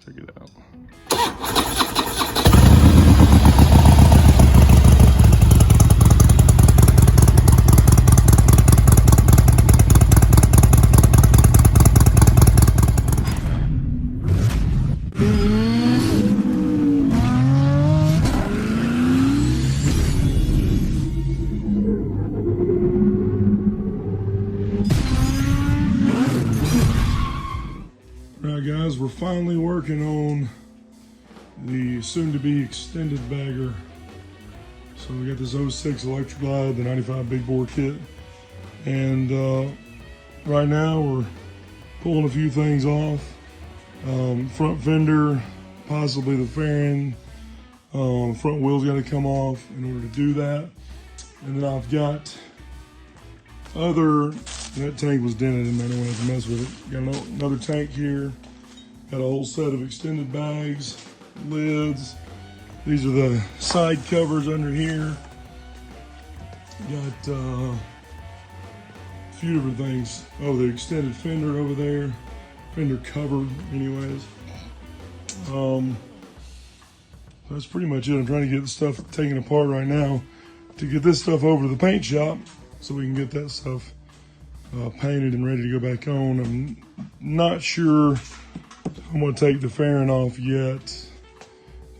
Check it out. Alright guys, we're finally working on the soon-to-be extended bagger. So we got this 06 Electra Glide, the 95 big bore kit. And right now we're pulling a few things off. Front fender, possibly the fairing. Front wheel's got to come off in order to do that. And then I've got that tank was dented and I don't want to mess with it. Got another tank here. Got a whole set of extended bags, lids. These are the side covers under here. Got a few different things. Oh, the extended fender over there. Fender cover, anyways. That's pretty much it. I'm trying to get the stuff taken apart right now to get this stuff over to the paint shop so we can get that stuff painted and ready to go back on. I'm not sure I'm going to take the fairing off yet,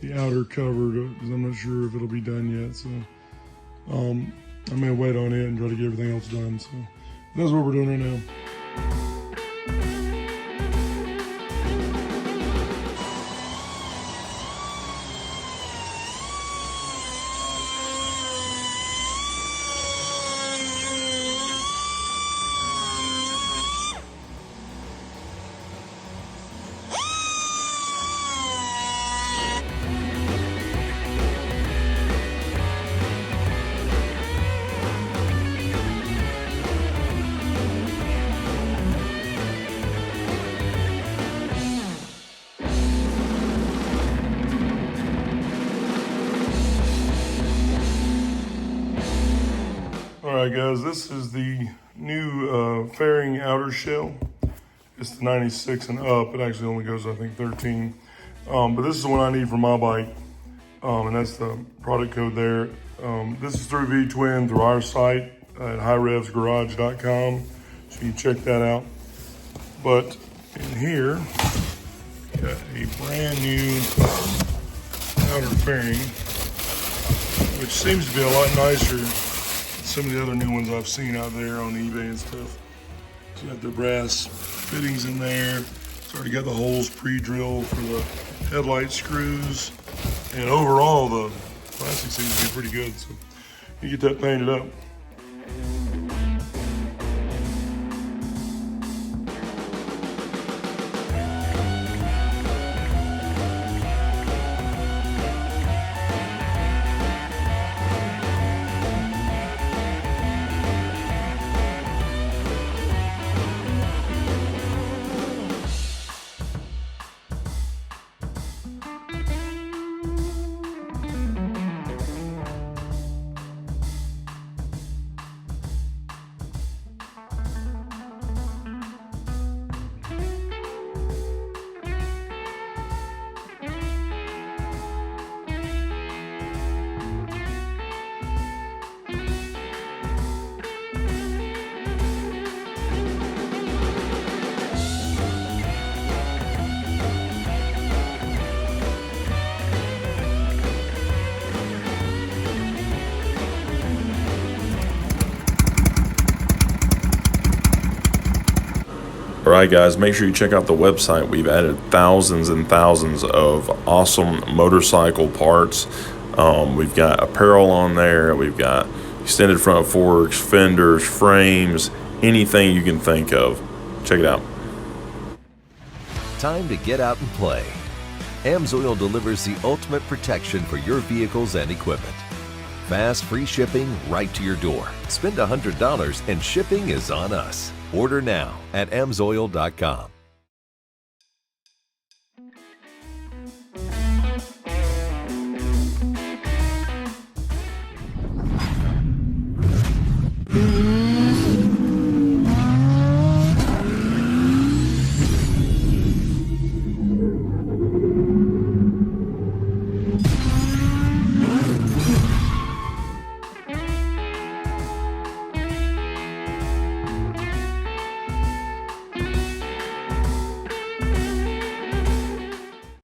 the outer cover, because I'm not sure if it'll be done yet. So I'm going to wait on it and try to get everything else done. So that's what we're doing right now. Alright guys, this is the new fairing outer shell. It's the 96 and up. It actually only goes, I think, 13. But this is the one I need for my bike. And that's the product code there. This is through V-Twin, through our site at HiRevzGarage.com. So you can check that out. But in here, got a brand new outer fairing, which seems to be a lot nicer than some of the other new ones I've seen out there on eBay and stuff. It's got the brass fittings in there. It's already got the holes pre-drilled for the headlight screws. And overall, the plastic seems to be pretty good. So you get that painted up. Alright guys, make sure you check out the website. We've added thousands and thousands of awesome motorcycle parts. We've got apparel on there. We've got extended front forks, fenders, frames, anything you can think of. Check it out. Time to get out and play. AMSOIL delivers the ultimate protection for your vehicles and equipment. Fast, free shipping right to your door. Spend $100 and shipping is on us. Order now at AMSOIL.com.